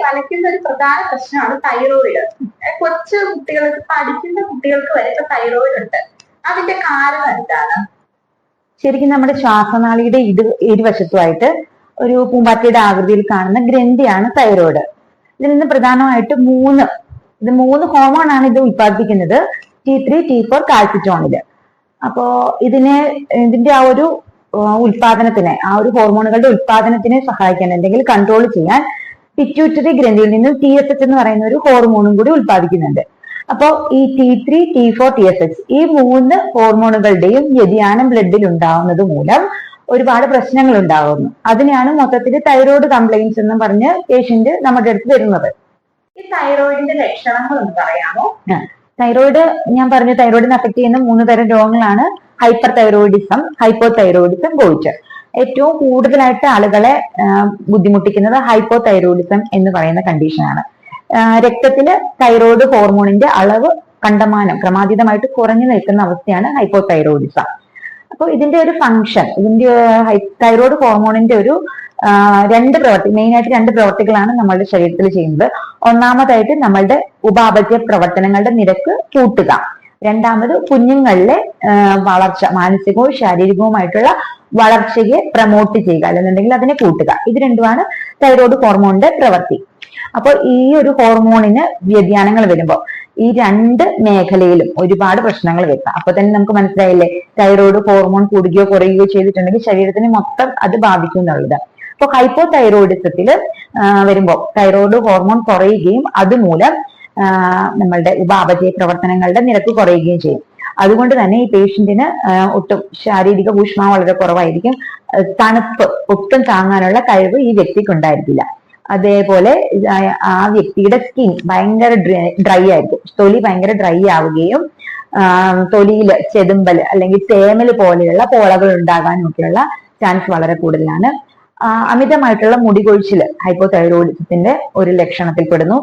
തലയ്ക്കുന്ന ഒരു പ്രധാന പ്രശ്നമാണ് തൈറോയിഡ്. കൊച്ചു കുട്ടികൾക്ക്, പഠിക്കുന്ന കുട്ടികൾക്ക് വരെ ഇപ്പൊ തൈറോയിഡ് ഉണ്ട്. അതിന്റെ കാരണം എന്താണ്? ശരിക്കും നമ്മുടെ ശ്വാസനാളിയുടെ ഇരുവശത്തുമായിട്ട് ഒരു പൂമ്പാറ്റയുടെ ആകൃതിയിൽ കാണുന്ന ഗ്രന്ഥിയാണ് തൈറോയിഡ്. ഇതിൽ നിന്ന് പ്രധാനമായിട്ട് മൂന്ന് ഹോർമോൺ ആണ് ഇത് ഉത്പാദിപ്പിക്കുന്നത്. T3, T4, കാൽസിറ്റോണില്. അപ്പോ ഇതിന്റെ ആ ഒരു ഉത്പാദനത്തിനെ, ആ ഒരു ഹോർമോണുകളുടെ ഉത്പാദനത്തിനെ സഹായിക്കാൻ, അല്ലെങ്കിൽ കൺട്രോൾ ചെയ്യാൻ പിറ്റ്യൂട്ടറി ഗ്രന്ഥിയിൽ നിന്നും TSH എന്ന് പറയുന്ന ഒരു ഹോർമോണും കൂടി ഉത്പാദിക്കുന്നുണ്ട്. അപ്പോ ഈ T3, T4, TSH ഈ 3 ഹോർമോണുകളുടെയും വ്യതിയാനം ബ്ലഡിൽ ഉണ്ടാവുന്നത് മൂലം ഒരുപാട് പ്രശ്നങ്ങൾ ഉണ്ടാകുന്നു. അതിനെയാണ് മൊത്തത്തിൽ തൈറോയിഡ് കംപ്ലൈന്റ്സ് എന്ന് പറഞ്ഞ് പേഷ്യന്റ് നമ്മുടെ അടുത്ത് വരുന്നത്. ഈ തൈറോയിഡിന്റെ ലക്ഷണങ്ങൾ ഒന്ന് പറയാമോ? തൈറോയിഡ്, ഞാൻ പറഞ്ഞു, തൈറോയിഡിനെ അഫക്ട് ചെയ്യുന്ന 3 തരം രോഗങ്ങളാണ് hyper thyroidism, hypo thyroidism, goitre. ഏറ്റവും കൂടുതലായിട്ട് ആളുകളെ ബുദ്ധിമുട്ടിക്കുന്നത് ഹൈപ്പോ തൈറോയിഡിസം എന്ന് പറയുന്ന കണ്ടീഷനാണ്. രക്തത്തില് തൈറോയിഡ് ഹോർമോണിന്റെ അളവ് കണ്ടമാനം ക്രമാതീതമായിട്ട് കുറഞ്ഞു നിൽക്കുന്ന അവസ്ഥയാണ് ഹൈപ്പോ തൈറോയിഡിസം. അപ്പോൾ ഇതിന്റെ ഒരു ഫംഗ്ഷൻ, തൈറോയിഡ് ഹോർമോണിന്റെ ഒരു മെയിനായിട്ട് 2 പ്രവർത്തികളാണ് നമ്മളുടെ ശരീരത്തിൽ ചെയ്യുന്നത്. ഒന്നാമതായിട്ട് നമ്മളുടെ ഉപാപചയ പ്രവർത്തനങ്ങളുടെ നിരക്ക് കൂട്ടുക. രണ്ടാമത് കുഞ്ഞുങ്ങളിലെ വളർച്ച, മാനസികവും ശാരീരികവുമായിട്ടുള്ള വളർച്ചയെ പ്രൊമോട്ട് ചെയ്യുക, അല്ലെന്നുണ്ടെങ്കിൽ അതിനെ കൂട്ടുക. ഇത് രണ്ടുമാണ് തൈറോയിഡ് ഹോർമോണിന്റെ പ്രവൃത്തി. അപ്പോൾ ഈ ഒരു ഹോർമോണിന് വ്യതിയാനങ്ങൾ വരുമ്പോൾ ഈ 2 മേഖലയിലും ഒരുപാട് പ്രശ്നങ്ങൾ വരുത്താം. അപ്പൊ തന്നെ നമുക്ക് മനസ്സിലായില്ലേ, തൈറോയിഡ് ഹോർമോൺ കൂടുകയോ കുറയുകയോ ചെയ്തിട്ടുണ്ടെങ്കിൽ ശരീരത്തിന് മൊത്തം അത് ബാധിക്കും എന്നുള്ളത്. അപ്പൊ ഹൈപ്പോ തൈറോയിഡിസത്തില് വരുമ്പോൾ തൈറോയിഡ് ഹോർമോൺ കുറയുകയും അതുമൂലം നമ്മളുടെ ഉപാപചയ പ്രവർത്തനങ്ങളുടെ നിരക്ക് കുറയുകയും ചെയ്യും. അതുകൊണ്ട് തന്നെ ഈ പേഷ്യന്റിന് ഒട്ടും ശാരീരിക ഊഷ്മാവ് വളരെ കുറവായിരിക്കും. തണുപ്പ് ഒട്ടും താങ്ങാനുള്ള കഴിവ് ഈ വ്യക്തിക്ക് ഉണ്ടായിരിക്കില്ല. അതേപോലെ ആ വ്യക്തിയുടെ സ്കിൻ ഭയങ്കര ഡ്രൈ ആയിരിക്കും. തൊലി ഭയങ്കര ഡ്രൈ ആവുകയും തൊലിയിൽ ചെതുമ്പൽ അല്ലെങ്കിൽ തേമൽ പോലെയുള്ള പോളകൾ ഉണ്ടാകാനും ഒക്കെയുള്ള ചാൻസ് വളരെ കൂടുതലാണ്. അമിതമായിട്ടുള്ള മുടികൊഴിച്ചിൽ ഹൈപ്പോ തൈറോയിഡിസത്തിന്റെ ഒരു ലക്ഷണത്തിൽ പെടുന്നു.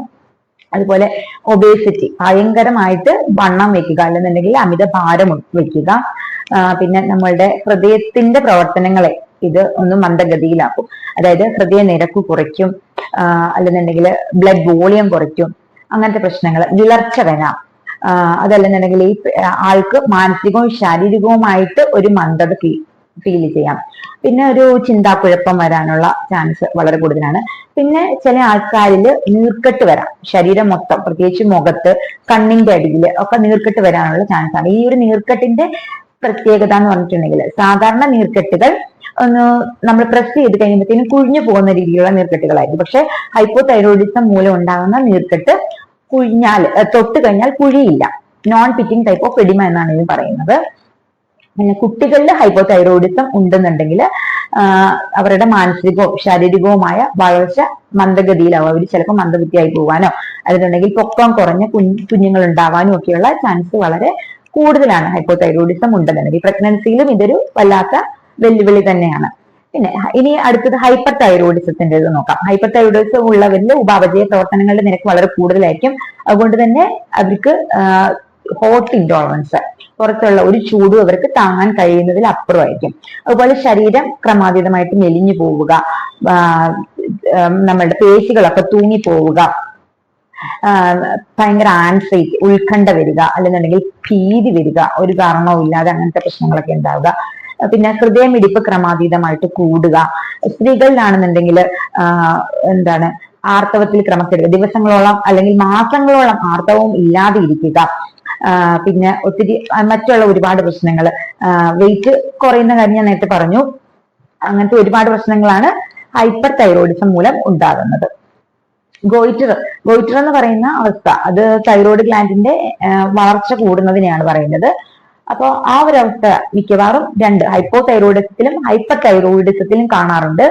അതുപോലെ ഒബേസിറ്റി, ഭയങ്കരമായിട്ട് വണ്ണം വെക്കുക, അല്ലെന്നുണ്ടെങ്കിൽ അമിത ഭാരം വെക്കുക. പിന്നെ നമ്മളുടെ ഹൃദയത്തിന്റെ പ്രവർത്തനങ്ങളെ ഇത് ഒന്ന് മന്ദഗതിയിലാക്കും. അതായത് ഹൃദയ നിരക്ക് കുറയ്ക്കും, അല്ലെന്നുണ്ടെങ്കിൽ ബ്ലഡ് വോളിയം കുറയ്ക്കും. അങ്ങനത്തെ പ്രശ്നങ്ങൾ, വിളർച്ച വരാം. അതല്ലെന്നുണ്ടെങ്കിൽ ഈ ആൾക്ക് മാനസികവും ശാരീരികവുമായിട്ട് ഒരു മന്ദത ഫീൽ ചെയ്യാം. പിന്നെ ഒരു ചിന്താക്കുഴപ്പം വരാനുള്ള ചാൻസ് വളരെ കൂടുതലാണ്. പിന്നെ ചില ആൾക്കാരിൽ നീർക്കെട്ട് വരാം, ശരീരം മൊത്തം, പ്രത്യേകിച്ച് മുഖത്ത്, കണ്ണിന്റെ അടിയിൽ ഒക്കെ നീർക്കെട്ട് വരാനുള്ള ചാൻസ് ആണ്. ഈ ഒരു നീർക്കെട്ടിന്റെ പ്രത്യേകത എന്ന് പറഞ്ഞിട്ടുണ്ടെങ്കിൽ, സാധാരണ നീർക്കെട്ടുകൾ ഒന്ന് നമ്മൾ പ്രസ് ചെയ്ത് കഴിയുമ്പോഴത്തേനും കുഴിഞ്ഞു പോകുന്ന രീതിയിലുള്ള നീർക്കെട്ടുകളായിരിക്കും. പക്ഷെ ഹൈപ്പോ തൈറോയിഡിസം മൂലം ഉണ്ടാകുന്ന നീർക്കെട്ട് തൊട്ട് കഴിഞ്ഞാൽ കുഴിയില്ല. Non pitting type of oedema എന്നാണ് ഇത് പറയുന്നത്. പിന്നെ കുട്ടികളിൽ ഹൈപ്പോ തൈറോയിഡിസം ഉണ്ടെന്നുണ്ടെങ്കിൽ അവരുടെ മാനസികവും ശാരീരികവുമായ വളർച്ച മന്ദഗതിയിലാവും. അവർ ചിലപ്പോൾ മന്ദബുദ്ധിയായി പോകാനോ അല്ലെന്നുണ്ടെങ്കിൽ പൊക്കം കുറഞ്ഞ കുഞ്ഞുങ്ങൾ ഉണ്ടാവാനും ഒക്കെയുള്ള ചാൻസ് വളരെ കൂടുതലാണ് ഹൈപ്പോ തൈറോയിഡിസം ഉണ്ടെന്നുണ്ടെങ്കിൽ. പ്രഗ്നൻസിയിലും ഇതൊരു വല്ലാത്ത വെല്ലുവിളി തന്നെയാണ്. പിന്നെ ഇനി അടുത്തത് ഹൈപ്പർ തൈറോയിഡിസത്തിന്റെ ഇത് നോക്കാം. ഹൈപ്പർ തൈറോയിഡിസം ഉള്ളവരിൽ ഉപാപചയ പ്രവർത്തനങ്ങളുടെ നിരക്ക് വളരെ കൂടുതലായിരിക്കും. അതുകൊണ്ട് തന്നെ അവർക്ക് ഹോട്ട് ഇൻടോളറൻസ്, പുറത്തുള്ള ഒരു ചൂടും അവർക്ക് താങ്ങാൻ കഴിയുന്നതിൽ അപ്പുറമായിരിക്കും. അതുപോലെ ശരീരം ക്രമാതീതമായിട്ട് മെലിഞ്ഞു പോവുക, നമ്മളുടെ പേശികളൊക്കെ തൂങ്ങിപ്പോവുക, ഭയങ്കര ആൻസൈറ്റി, ഉത്കണ്ഠ വരിക, അല്ലെന്നുണ്ടെങ്കിൽ ഭീതി വരിക, ഒരു കാരണവും ഇല്ലാതെ അങ്ങനത്തെ പ്രശ്നങ്ങളൊക്കെ ഉണ്ടാവുക. പിന്നെ ഹൃദയമിടിപ്പ് ക്രമാതീതമായിട്ട് കൂടുക. സ്ത്രീകളിലാണെന്നുണ്ടെങ്കിൽ ആർത്തവത്തിൽ ക്രമക്കേടുക, ദിവസങ്ങളോളം അല്ലെങ്കിൽ മാസങ്ങളോളം ആർത്തവവും ഇല്ലാതെ ഇരിക്കുക. പിന്നെ ഒത്തിരി മറ്റുള്ള ഒരുപാട് പ്രശ്നങ്ങൾ, വെയിറ്റ് കുറയുന്ന കാര്യം ഞാൻ നേരത്തെ പറഞ്ഞു. അങ്ങനത്തെ ഒരുപാട് പ്രശ്നങ്ങളാണ് ഹൈപ്പർ തൈറോയിഡിസം മൂലം ഉണ്ടാകുന്നത്. ഗോയിറ്റർ എന്ന് പറയുന്ന അവസ്ഥ, അത് തൈറോയിഡ് ഗ്ലാൻഡിന്റെ വളർച്ച കൂടുന്നതിനെയാണ് പറയുന്നത്. അപ്പോൾ ആ ഒരു അവസ്ഥ മിക്കവാറും 2 ഹൈപ്പോ തൈറോയിഡിസത്തിലും ഹൈപ്പർ തൈറോയിഡിസത്തിലും കാണാറുണ്ട്.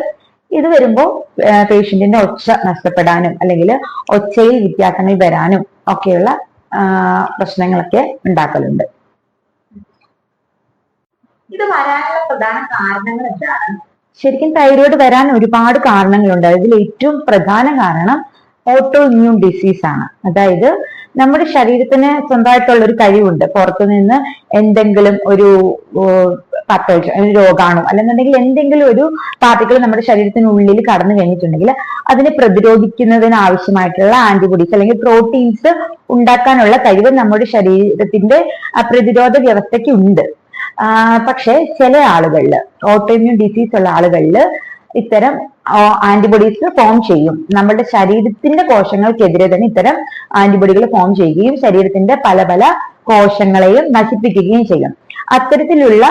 ഇത് വരുമ്പോൾ പേഷ്യന്റിന്റെ ഒച്ച നഷ്ടപ്പെടാനും അല്ലെങ്കിൽ ഒച്ചയിൽ വ്യത്യാസങ്ങൾ വരാനും ഒക്കെയുള്ള പ്രശ്നങ്ങളൊക്കെ ഉണ്ടാക്കലുണ്ട്. ഇത് വരാനുള്ള പ്രധാന കാരണങ്ങൾ എന്താണ്? ശരിക്കും തൈറോയിഡ് വരാൻ ഒരുപാട് കാരണങ്ങളുണ്ട്. അതിൽ ഏറ്റവും പ്രധാന കാരണം ഓട്ടോ ഇമ്മ്യൂൺ ഡിസീസ് ആണ്. അതായത് നമ്മുടെ ശരീരത്തിന് സ്വന്തമായിട്ടുള്ള ഒരു കഴിവുണ്ട് പുറത്തുനിന്ന് എന്തെങ്കിലും ഒരു പത്തോജ് രോഗാണു അല്ലെന്നുണ്ടെങ്കിൽ എന്തെങ്കിലും ഒരു പാർട്ടിക്കിൾ നമ്മുടെ ശരീരത്തിനുള്ളിൽ കടന്നു കഴിഞ്ഞിട്ടുണ്ടെങ്കിൽ അതിനെ പ്രതിരോധിക്കുന്നതിന് ആവശ്യമായിട്ടുള്ള ആന്റിബോഡീസ് അല്ലെങ്കിൽ പ്രോട്ടീൻസ് ഉണ്ടാക്കാനുള്ള കഴിവ് നമ്മുടെ ശരീരത്തിന്റെ പ്രതിരോധ വ്യവസ്ഥയ്ക്ക് ഉണ്ട്. പക്ഷെ ചില ആളുകളിൽ ഓട്ടോഇമ്യൂൺ ഡിസീസ് ഉള്ള ആളുകളിൽ ഇത്തരം ആന്റിബോഡീസ് ഫോം ചെയ്യും. നമ്മുടെ ശരീരത്തിന്റെ കോശങ്ങൾക്കെതിരെ തന്നെ ഇത്തരം ആന്റിബോഡികൾ ഫോം ചെയ്യുകയും ശരീരത്തിന്റെ പല പല കോശങ്ങളെയും നശിപ്പിക്കുകയും ചെയ്യും. അത്തരത്തിലുള്ള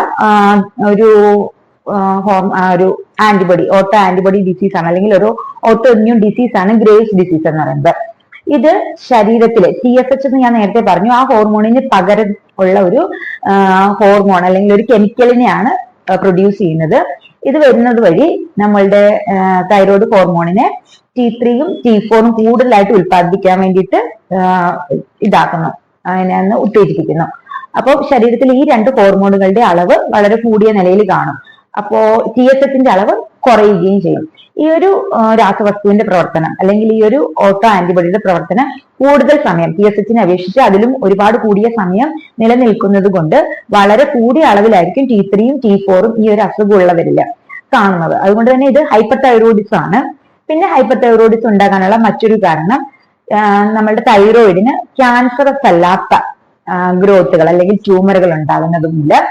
ഒരു ആന്റിബോഡി ഓട്ടോ ആന്റിബോഡി ഡിസീസ് ആണ്, അല്ലെങ്കിൽ ഒരു ഓട്ടോ ഇമ്മ്യൂൺ ഡിസീസ് ആണ് ഗ്രേവ്സ് ഡിസീസ് എന്ന് പറയുന്നത്. ഇത് ശരീരത്തിലെ TSH എന്ന് ഞാൻ നേരത്തെ പറഞ്ഞു, ആ ഹോർമോണിന് പകരം ഉള്ള ഒരു ഹോർമോൺ അല്ലെങ്കിൽ ഒരു കെമിക്കലിനെയാണ് പ്രൊഡ്യൂസ് ചെയ്യുന്നത്. ഇത് വരുന്നത് വഴി നമ്മളുടെ തൈറോയ്ഡ് ഹോർമോണിനെ T3യും T4ഉം കൂടുതലായിട്ട് ഉൽപ്പാദിപ്പിക്കാൻ വേണ്ടിയിട്ട് ഇതാക്കുന്നു, അതിനെ ഉത്തേജിപ്പിക്കുന്നു. അപ്പോൾ ശരീരത്തിൽ ഈ രണ്ട് ഹോർമോണുകളുടെ അളവ് വളരെ കൂടിയ നിലയിൽ കാണും. അപ്പോ TSHന്റെ അളവ് കുറയുകയും ചെയ്യും. ഈ ഒരു രാസവസ്തുവിന്റെ പ്രവർത്തനം അല്ലെങ്കിൽ ഈ ഒരു ഓട്ടോ ആന്റിബോഡിയുടെ പ്രവർത്തനം കൂടുതൽ സമയം TSHനെ അപേക്ഷിച്ച് അതിലും ഒരുപാട് കൂടിയ സമയം നിലനിൽക്കുന്നത് കൊണ്ട് വളരെ കൂടിയ അളവിലായിരിക്കും T3യും T4ഉം ഈ ഒരു അസുഖമുള്ളവരിൽ കാണുന്നത്. അതുകൊണ്ട് തന്നെ ഇത് ഹൈപ്പർ തൈറോയിഡിസം ആണ്. പിന്നെ ഹൈപ്പർ തൈറോയിഡിസം ഉണ്ടാകാനുള്ള മറ്റൊരു കാരണം നമ്മളുടെ തൈറോയിഡിന് ക്യാൻസറസ് അല്ലാത്ത ഗ്രോത്തുകൾ അല്ലെങ്കിൽ ട്യൂമറുകൾ ഉണ്ടാകുന്നത് മൂലം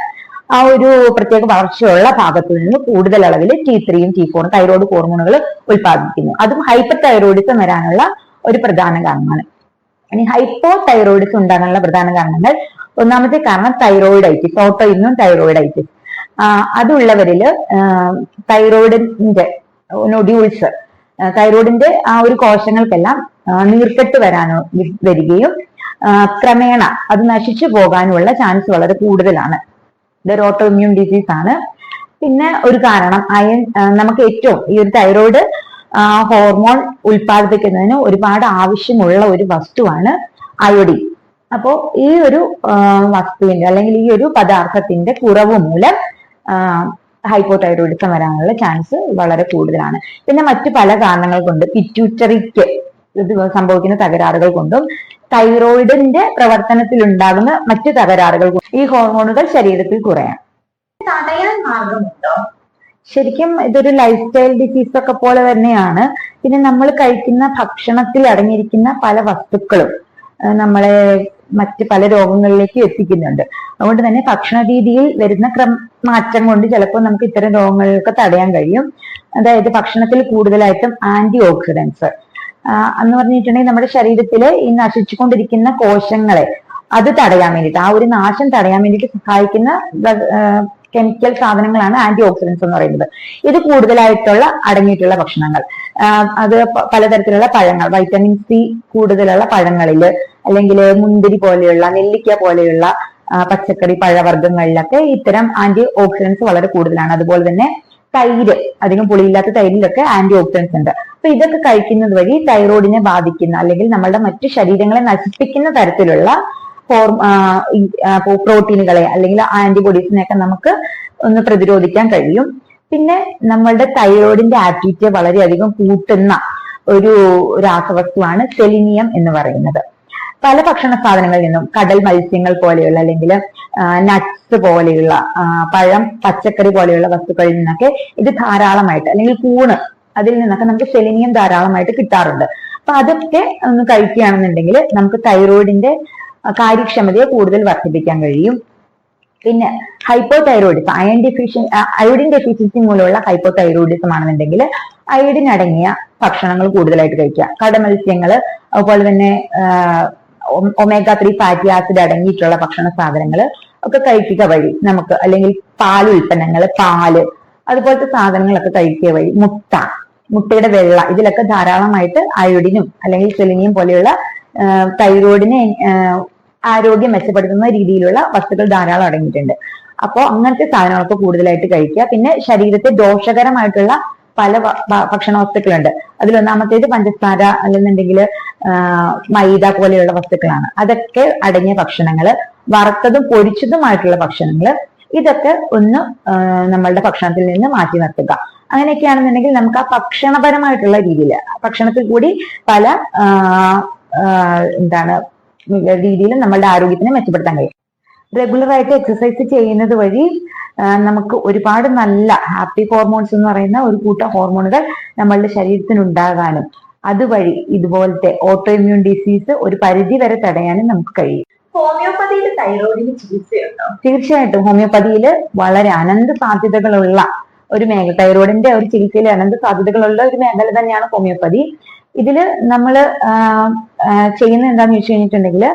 ആ ഒരു പ്രത്യേക വളർച്ചയുള്ള ഭാഗത്തു നിന്ന് കൂടുതൽ അളവിൽ T3യും T4ഉം തൈറോയ്ഡ് ഹോർമോണുകൾ ഉൽപ്പാദിപ്പിക്കുന്നു. അതും ഹൈപ്പർ തൈറോയിഡിസം വരാനുള്ള ഒരു പ്രധാന കാരണമാണ്. ഇനി ഹൈപ്പോ തൈറോയിഡിസം ഉണ്ടാകാനുള്ള പ്രധാന കാരണങ്ങൾ, ഒന്നാമത്തെ കാരണം തൈറോയിഡൈറ്റിസ്, ഓട്ടോ ഇമ്മ്യൂൺ തൈറോയിഡൈറ്റിസ്. അതുള്ളവരില് തൈറോയിഡിന്റെ നൊഡ്യൂൾസ്, തൈറോയിഡിന്റെ ആ ഒരു കോശങ്ങൾക്കെല്ലാം നീർക്കെട്ട് വരികയും ക്രമേണ അത് നശിച്ചു പോകാനുള്ള ചാൻസ് വളരെ കൂടുതലാണ്. ഇതൊരു ഓട്ടോ ഇമ്മ്യൂൺ ഡിസീസ് ആണ്. പിന്നെ ഒരു കാരണം അയൺ, നമുക്ക് ഏറ്റവും ഈ ഒരു തൈറോയ്ഡ് ഹോർമോൺ ഉൽപ്പാദിപ്പിക്കുന്നതിന് ഒരുപാട് ആവശ്യമുള്ള ഒരു വസ്തുവാണ് അയോഡിൻ. അപ്പോ ഈ ഒരു വസ്തുവിന്റെ അല്ലെങ്കിൽ ഈ ഒരു പദാർത്ഥത്തിന്റെ കുറവ് മൂലം ഹൈപ്പോതൈറോയിഡിസം വരാനുള്ള ചാൻസ് വളരെ കൂടുതലാണ്. പിന്നെ മറ്റു പല കാരണങ്ങൾ കൊണ്ട്, പിറ്റ്യൂട്ടറിക്ക് ഇത് സംഭവിക്കുന്ന തകരാറുകൾ കൊണ്ടും തൈറോയിഡിന്റെ പ്രവർത്തനത്തിൽ ഉണ്ടാകുന്ന മറ്റു തകരാറുകൾ കൊണ്ടും ഈ ഹോർമോണുകൾ ശരീരത്തിൽ കുറയാം. തടയാൻ മാർഗമുണ്ടോ? ശരിക്കും ഇതൊരു ലൈഫ് സ്റ്റൈൽ ഡിസീസ് ഒക്കെ പോലെ തന്നെയാണ്. പിന്നെ നമ്മൾ കഴിക്കുന്ന ഭക്ഷണത്തിൽ അടങ്ങിയിരിക്കുന്ന പല വസ്തുക്കളും നമ്മളെ മറ്റ് പല രോഗങ്ങളിലേക്ക് എത്തിക്കുന്നുണ്ട്. അതുകൊണ്ട് തന്നെ ഭക്ഷണ രീതിയിൽ വരുന്ന മാറ്റം കൊണ്ട് ചിലപ്പോൾ നമുക്ക് ഇത്തരം രോഗങ്ങളൊക്കെ തടയാൻ കഴിയും. അതായത് ഭക്ഷണത്തിൽ കൂടുതലായിട്ടും ആന്റി ഓക്സിഡൻസ് എന്ന് പറഞ്ഞിട്ടുണ്ടെങ്കിൽ നമ്മുടെ ശരീരത്തിലെ ഈ നശിച്ചുകൊണ്ടിരിക്കുന്ന കോശങ്ങളെ അത് തടയാൻ വേണ്ടിയിട്ട്, ആ ഒരു നാശം തടയാൻ വേണ്ടിയിട്ട് സഹായിക്കുന്ന കെമിക്കൽ സാധനങ്ങളാണ് ആന്റി ഓക്സിഡൻസ് എന്ന് പറയുന്നത്. ഇത് കൂടുതലായിട്ടുള്ള അടങ്ങിയിട്ടുള്ള ഭക്ഷണങ്ങൾ, അത് പലതരത്തിലുള്ള പഴങ്ങൾ, വൈറ്റമിൻ സി കൂടുതലുള്ള പഴങ്ങളില്, അല്ലെങ്കിൽ മുന്തിരി പോലെയുള്ള, നെല്ലിക്ക പോലെയുള്ള പച്ചക്കറി പഴവർഗ്ഗങ്ങളിലൊക്കെ ഇത്തരം ആന്റി ഓക്സിഡൻസ് വളരെ കൂടുതലാണ്. അതുപോലെ തന്നെ തൈര്, അധികം പുളിയില്ലാത്ത തൈരിലൊക്കെ ആന്റി ഓക്സിഡൻസ് ഉണ്ട്. അപ്പൊ ഇതൊക്കെ കഴിക്കുന്നത് വഴി തൈറോയിഡിനെ ബാധിക്കുന്ന അല്ലെങ്കിൽ നമ്മളുടെ മറ്റു ശരീരങ്ങളെ നശിപ്പിക്കുന്ന തരത്തിലുള്ള പ്രോട്ടീനുകളെ അല്ലെങ്കിൽ ആന്റിബോഡീസിനെയൊക്കെ നമുക്ക് ഒന്ന് പ്രതിരോധിക്കാൻ കഴിയും. പിന്നെ നമ്മളുടെ തൈറോയിഡിന്റെ ആക്ടിവിറ്റിയെ വളരെയധികം കൂട്ടുന്ന ഒരു രാസവസ്തുവാണ് സെലിനിയം എന്ന് പറയുന്നത്. പല ഭക്ഷണ സാധനങ്ങളിൽ നിന്നും, കടൽ മത്സ്യങ്ങൾ പോലെയുള്ള അല്ലെങ്കിൽ നട്ട്സ് പോലെയുള്ള പഴം, പച്ചക്കറി പോലെയുള്ള വസ്തുക്കളിൽ നിന്നൊക്കെ ഇത് ധാരാളമായിട്ട്, അല്ലെങ്കിൽ കൂണ്, അതിൽ നിന്നൊക്കെ നമുക്ക് സെലിനിയം ധാരാളമായിട്ട് കിട്ടാറുണ്ട്. അപ്പൊ അതൊക്കെ ഒന്ന് കഴിക്കുകയാണെന്നുണ്ടെങ്കിൽ നമുക്ക് തൈറോയിഡിന്റെ കാര്യക്ഷമതയെ കൂടുതൽ വർദ്ധിപ്പിക്കാൻ കഴിയും. പിന്നെ ഹൈപ്പോതൈറോയിഡിസം, അയോഡിൻ ഡെഫിഷ്യൻസി മൂലമുള്ള ഹൈപ്പോതൈറോയിഡിസം ആണെന്നുണ്ടെങ്കിൽ അയോഡിൻ അടങ്ങിയ ഭക്ഷണങ്ങൾ കൂടുതലായിട്ട് കഴിക്കുക. കടമത്സ്യങ്ങള്, അതുപോലെ തന്നെ ഒമേഗ 3 ഫാറ്റി ആസിഡ് അടങ്ങിയിട്ടുള്ള ഭക്ഷണ സാധനങ്ങൾ ഒക്കെ കഴിക്കുക വഴി നമുക്ക്, അല്ലെങ്കിൽ പാൽ ഉൽപ്പന്നങ്ങൾ, പാല്, അതുപോലത്തെ സാധനങ്ങളൊക്കെ കഴിക്കുക വഴി, മുട്ടയുടെ വെള്ള, ഇതിലൊക്കെ ധാരാളമായിട്ട് അയോഡിനും അല്ലെങ്കിൽ സെലിനിയം പോലെയുള്ള തൈറോയിഡിനെ ആരോഗ്യം മെച്ചപ്പെടുത്തുന്ന രീതിയിലുള്ള വസ്തുക്കൾ ധാരാളം അടങ്ങിയിട്ടുണ്ട്. അപ്പോൾ അങ്ങനത്തെ സാധനങ്ങളൊക്കെ കൂടുതലായിട്ട് കഴിക്കുക. പിന്നെ ശരീരത്തെ ദോഷകരമായിട്ടുള്ള പല ഭക്ഷണ വസ്തുക്കളുണ്ട്. അതിലൊന്നാമത്തേത് പഞ്ചസാര, അല്ലെന്നുണ്ടെങ്കിൽ മൈദ പോലെയുള്ള വസ്തുക്കളാണ്. അതൊക്കെ അടങ്ങിയ ഭക്ഷണങ്ങൾ, വറുത്തതും പൊരിച്ചതുമായിട്ടുള്ള ഭക്ഷണങ്ങൾ, ഇതൊക്കെ ഒന്ന് നമ്മളുടെ ഭക്ഷണത്തിൽ നിന്ന് മാറ്റി നിർത്തുക. അങ്ങനെയൊക്കെയാണെന്നുണ്ടെങ്കിൽ നമുക്ക് ആ ഭക്ഷണപരമായിട്ടുള്ള രീതിയിൽ, ഭക്ഷണത്തിൽ കൂടി പല രീതിയിലും നമ്മളുടെ ആരോഗ്യത്തിനെ മെച്ചപ്പെടുത്താൻ കഴിയും. റെഗുലർ ആയിട്ട് എക്സസൈസ് ചെയ്യുന്നത് വഴി നമുക്ക് ഒരുപാട് നല്ല ഹാപ്പി ഹോർമോൺസ് എന്ന് പറയുന്ന ഒരു കൂട്ടം ഹോർമോണുകൾ നമ്മളുടെ ശരീരത്തിന് ഉണ്ടാകാനും അതുവഴി ഇതുപോലത്തെ ഓട്ടോ ഇമ്മ്യൂൺ ഡിസീസ് ഒരു പരിധി വരെ തടയാനും നമുക്ക് കഴിയും. ഹോമിയോപ്പതിയിൽ തൈറോയിഡിന് ചികിത്സയുണ്ടോ? തീർച്ചയായിട്ടും ഹോമിയോപ്പതിയിൽ വളരെ അനന്ത സാധ്യതകളുള്ള ഒരു മേഖല, തൈറോയിഡിന്റെ ഒരു ചികിത്സയിൽ അനന്ത സാധ്യതകളുള്ള ഒരു മേഖല തന്നെയാണ് ഹോമിയോപ്പതി. ഇതില് നമ്മൾ ചെയ്യുന്നത് എന്താണെന്ന് വെച്ച് കഴിഞ്ഞിട്ടുണ്ടെങ്കിൽ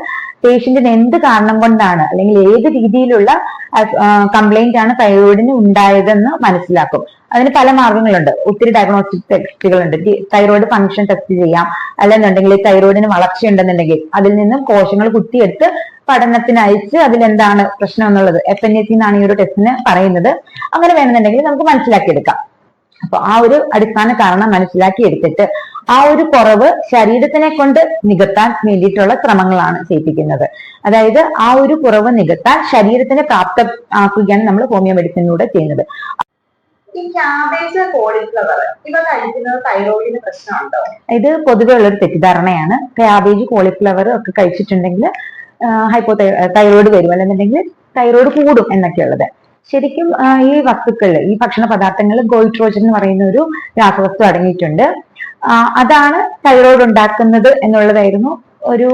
പേഷ്യന്റിന് എന്ത് കാരണം കൊണ്ടാണ് അല്ലെങ്കിൽ ഏത് രീതിയിലുള്ള കംപ്ലൈന്റ് ആണ് തൈറോയിഡിന് ഉണ്ടായതെന്ന് മനസ്സിലാക്കും. അതിന് പല മാർഗങ്ങളുണ്ട്. ഒത്തിരി ഡയഗ്നോസ്റ്റിക് ടെസ്റ്റുകളുണ്ട്. തൈറോയിഡ് ഫംഗ്ഷൻ ടെസ്റ്റ് ചെയ്യാം, അല്ലെന്നുണ്ടെങ്കിൽ തൈറോയിഡിന് വളർച്ചയുണ്ടെന്നുണ്ടെങ്കിൽ അതിൽ നിന്നും കോശങ്ങൾ കുത്തിയെടുത്ത് പഠനത്തിന് അയച്ച് അതിലെന്താണ് പ്രശ്നം എന്നുള്ളത് FNAC എന്നാണ് ഈ ഒരു ടെസ്റ്റിന് പറയുന്നത്. അങ്ങനെ വേണമെന്നുണ്ടെങ്കിൽ നമുക്ക് മനസ്സിലാക്കിയെടുക്കാം. അപ്പൊ ആ ഒരു അടിസ്ഥാന കാരണം മനസ്സിലാക്കി എടുത്തിട്ട് ആ ഒരു കുറവ് ശരീരത്തിനെ കൊണ്ട് നികത്താൻ വേണ്ടിയിട്ടുള്ള ശ്രമങ്ങളാണ് ചെയ്യിപ്പിക്കുന്നത്. അതായത് ആ ഒരു കുറവ് നികത്താൻ ശരീരത്തിനെ പ്രാപ്തമാക്കുകയാണ് നമ്മൾ ഹോമിയോ മെഡിസിനിലൂടെ ചെയ്യുന്നത്. ഈ ക്യാബേജ്, കോളിഫ്ലവർ ഇവ കഴിക്കുന്നത് തൈറോയിഡിന് പ്രശ്നമുണ്ടോ? ഇത് പൊതുവെ ഉള്ളൊരു തെറ്റിദ്ധാരണയാണ്. ക്യാബേജ്, കോളിഫ്ലവർ ഒക്കെ കഴിച്ചിട്ടുണ്ടെങ്കിൽ തൈറോയിഡ് വരും, അല്ലെന്നുണ്ടെങ്കിൽ തൈറോയിഡ് കൂടും എന്നൊക്കെയുള്ളത്. ശരിക്കും ഈ വസ്തുക്കളിൽ, ഈ ഭക്ഷണ പദാർത്ഥങ്ങളിൽ ഗോയിട്രോജൻ എന്ന് പറയുന്ന ഒരു രാസവസ്തു അടങ്ങിയിട്ടുണ്ട്. അതാണ് തൈറോയിഡ് ഉണ്ടാക്കുന്നത് എന്നുള്ളതായിരുന്നു ഒരു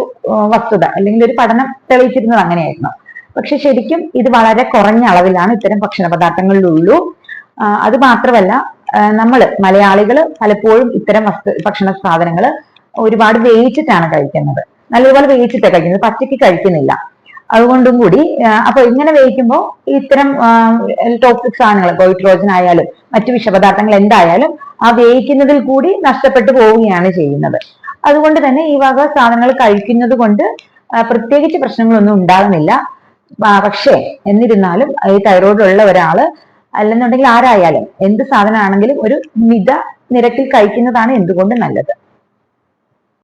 വസ്തുത, അല്ലെങ്കിൽ ഒരു പഠനം തെളിയിച്ചിരുന്നത് അങ്ങനെയായിരുന്നു. പക്ഷെ ശരിക്കും ഇത് വളരെ കുറഞ്ഞ അളവിലാണ് ഇത്തരം ഭക്ഷണ പദാർത്ഥങ്ങളിലുള്ളൂ. അത് മാത്രമല്ല, മലയാളികൾ പലപ്പോഴും ഇത്തരം ഭക്ഷണ സാധനങ്ങൾ ഒരുപാട് വേവിച്ചിട്ടാണ് കഴിക്കുന്നത്. നല്ലതുപോലെ വേവിച്ചിട്ടാണ് കഴിക്കുന്നത്, പച്ചയ്ക്ക് കഴിക്കുന്നില്ല. അതുകൊണ്ടും കൂടി അപ്പൊ ഇങ്ങനെ വേവിക്കുമ്പോൾ ഇത്തരം ടോക്സിക് സാധനങ്ങൾ, ഗോയിട്രോജൻ ആയാലും മറ്റു വിഷപദാർത്ഥങ്ങൾ എന്തായാലും ആ വേവിക്കുന്നതിൽ കൂടി നഷ്ടപ്പെട്ടു പോവുകയാണ് ചെയ്യുന്നത്. അതുകൊണ്ട് തന്നെ ഈ വക സാധനങ്ങൾ കഴിക്കുന്നത് കൊണ്ട് പ്രത്യേകിച്ച് പ്രശ്നങ്ങളൊന്നും ഉണ്ടാകുന്നില്ല. പക്ഷേ എന്നിരുന്നാലും ഈ തൈറോയിഡ് ഉള്ള ഒരാള് അല്ലെന്നുണ്ടെങ്കിൽ ആരായാലും എന്ത് സാധനമാണെങ്കിലും ഒരു മിത നിരക്കിൽ കഴിക്കുന്നതാണ് എന്തുകൊണ്ട് നല്ലത്.